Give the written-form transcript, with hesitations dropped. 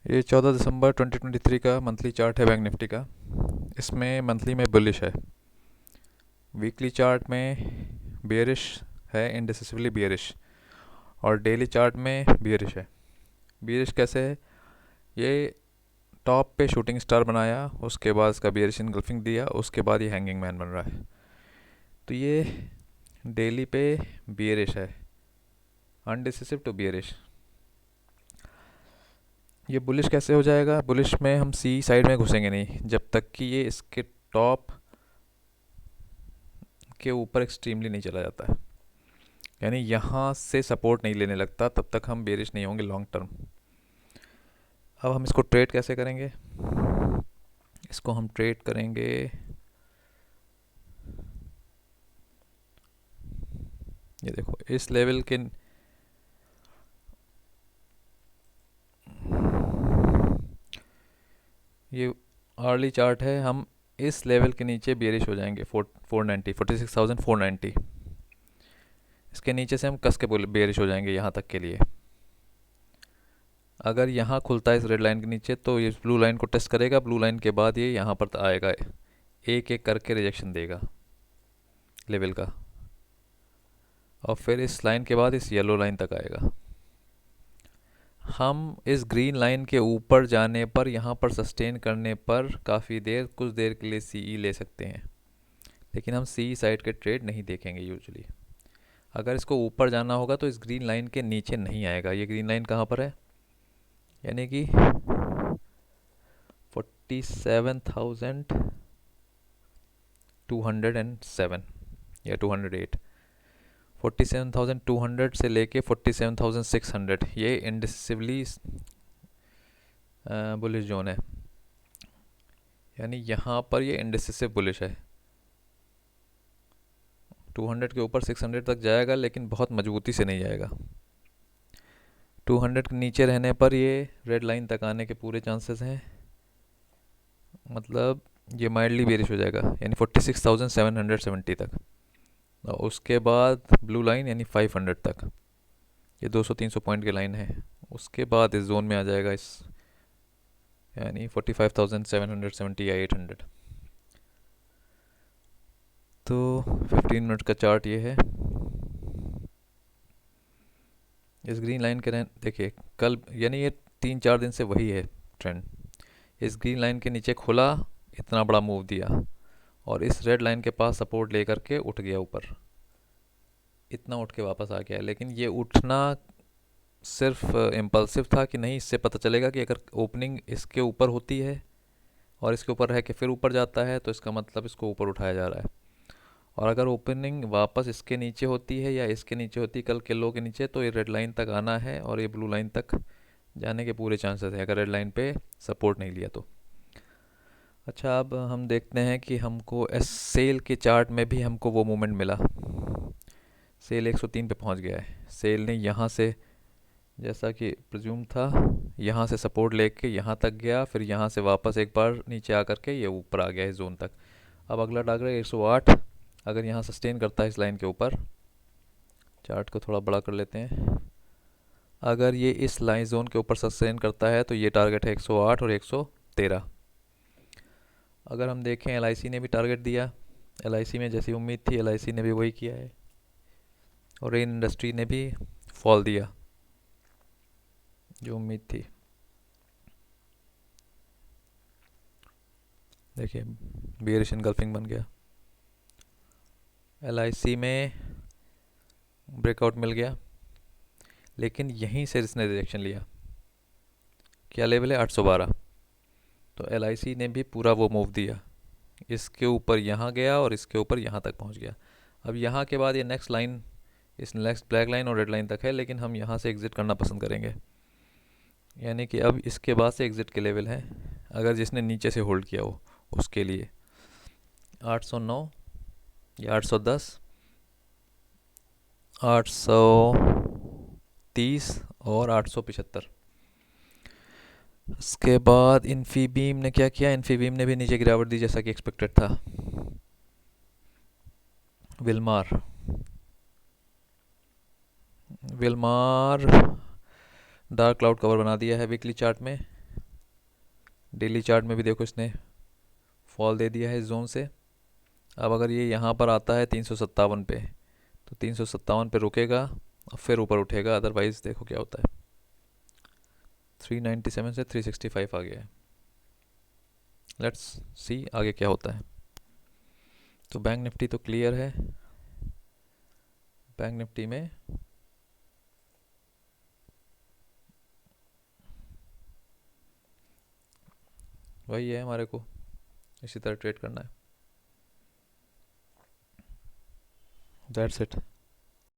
ये 14 दिसंबर 2023 का monthly chart है बैंक निफ्टी का। इसमें मंथली में बुलिश है, वीकली चार्ट में बियरिश है, इंडिसिसिवली बियरिश, और डेली चार्ट में बियरिश है। बियरिश कैसे है? ये टॉप पे शूटिंग स्टार बनाया, उसके बाद इसका बियरिश इनगल्फिंग दिया, उसके बाद ये हैंगिंग मैन बन रहा है। तो ये डेली पे बियरिश है, अनडिसिसिव टू बियरिश। ये बुलिश कैसे हो जाएगा? बुलिश में हम सी साइड में घुसेंगे नहीं जब तक कि ये इसके टॉप के ऊपर एक्सट्रीमली नहीं चला जाता है, यानी यहाँ से सपोर्ट नहीं लेने लगता, तब तक हम बेरिश नहीं होंगे लॉन्ग टर्म। अब हम इसको ट्रेड कैसे करेंगे? इसको हम ट्रेड करेंगे, ये देखो इस लेवल के, ये अर्ली चार्ट है, हम इस लेवल के नीचे बेरिश हो जाएंगे। 490, 46,490, इसके नीचे से हम कस के बेरिश हो जाएंगे यहाँ तक के लिए। अगर यहाँ खुलता है इस रेड लाइन के नीचे तो ये ब्लू लाइन को टेस्ट करेगा, ब्लू लाइन के बाद ये यहाँ पर आएगा, एक एक करके रिजेक्शन देगा लेवल का, और फिर इस लाइन के बाद इस येलो लाइन तक आएगा। हम इस ग्रीन लाइन के ऊपर जाने पर, यहाँ पर सस्टेन करने पर काफ़ी देर, कुछ देर के लिए सीई ले सकते हैं, लेकिन हम सी साइड के ट्रेड नहीं देखेंगे यूजुअली। अगर इसको ऊपर जाना होगा तो इस ग्रीन लाइन के नीचे नहीं आएगा। ये ग्रीन लाइन कहाँ पर है? यानी कि 47,207 या 208, 47,200 से लेके 47,600, ये इंडिसिवली बुलिश जोन है, यानी यहाँ पर ये इंडिसिसिव बुलिश है। 200 के ऊपर 600 तक जाएगा, लेकिन बहुत मजबूती से नहीं जाएगा। 200 के नीचे रहने पर ये रेड लाइन तक आने के पूरे चांसेस हैं, मतलब ये माइल्डली बेरिश हो जाएगा, यानी 46,770 तक, और उसके बाद ब्लू लाइन यानी 500 तक, ये 200-300 पॉइंट की लाइन है। उसके बाद इस जोन में आ जाएगा, इस यानी 45,770 या 800। तो 15 मिनट का चार्ट ये है। इस ग्रीन लाइन के देखिए कल, यानी ये 3-4 दिन से वही है ट्रेंड। इस ग्रीन लाइन के नीचे खुला, इतना बड़ा मूव दिया, और इस रेड लाइन के पास सपोर्ट लेकर के उठ गया ऊपर, इतना उठ के वापस आ गया। लेकिन ये उठना सिर्फ इम्पल्सिव था कि नहीं, इससे पता चलेगा कि अगर ओपनिंग इसके ऊपर होती है और इसके ऊपर रह के फिर ऊपर जाता है तो इसका मतलब इसको ऊपर उठाया जा रहा है। और अगर ओपनिंग वापस इसके नीचे होती है या इसके नीचे होती है, कल के लो के नीचे, तो ये रेड लाइन तक आना है और ये ब्लू लाइन तक जाने के पूरे चांसेस हैं, अगर रेड लाइन पे सपोर्ट नहीं लिया तो। अच्छा, अब हम देखते हैं कि हमको एस सेल के चार्ट में भी हमको वो मूवमेंट मिला। सेल 103 पे पहुंच गया है। सेल ने यहाँ से, जैसा कि प्रज्यूम था, यहाँ से सपोर्ट लेके यहाँ तक गया, फिर यहाँ से वापस एक बार नीचे आकर के ये ऊपर आ गया इस जोन तक। अब अगला टारगेट 108, अगर यहाँ सस्टेन करता है इस लाइन के ऊपर, चार्ट को थोड़ा बड़ा कर लेते हैं, अगर ये इस लाइन जोन के ऊपर सस्टेन करता है तो ये टारगेट है 108 और 113। अगर हम देखें, एलआईसी ने भी टारगेट दिया, एलआईसी में जैसी उम्मीद थी एलआईसी ने भी वही किया है, और रेन इंडस्ट्री ने भी फॉल दिया जो उम्मीद थी। देखिए बियरिश इनगल्फिंग बन गया, एलआईसी में ब्रेकआउट मिल गया, लेकिन यहीं से इसने रिजेक्शन लिया। क्या लेवल है? 812। तो एलआईसी ने भी पूरा वो मूव दिया, इसके ऊपर यहाँ गया और इसके ऊपर यहाँ तक पहुँच गया। अब यहाँ के बाद ये नेक्स्ट लाइन, इस नेक्स्ट ब्लैक लाइन और रेड लाइन तक है, लेकिन हम यहाँ से एग्ज़िट करना पसंद करेंगे, यानी कि अब इसके बाद से एग्ज़िट के लेवल हैं, अगर जिसने नीचे से होल्ड किया हो उसके लिए 809 या 810, 830 और 875। उसके बाद इन्फीबीम ने क्या किया? इन्फीबीम ने भी नीचे गिरावट दी जैसा कि एक्सपेक्टेड था। Wilmar, Wilmar dark cloud cover बना दिया है वीकली चार्ट में, डेली चार्ट में भी देखो इसने फॉल दे दिया है इस जोन से। अब अगर ये यहाँ पर आता है 357 पे, तो 357 पे रुकेगा और फिर ऊपर उठेगा, अदरवाइज देखो क्या होता है। 397 से 365 आ गया है। लेट्स सी आगे क्या होता है। तो बैंक निफ्टी तो क्लियर है। बैंक निफ्टी में वही है, हमारे को इसी तरह ट्रेड करना है। That's it.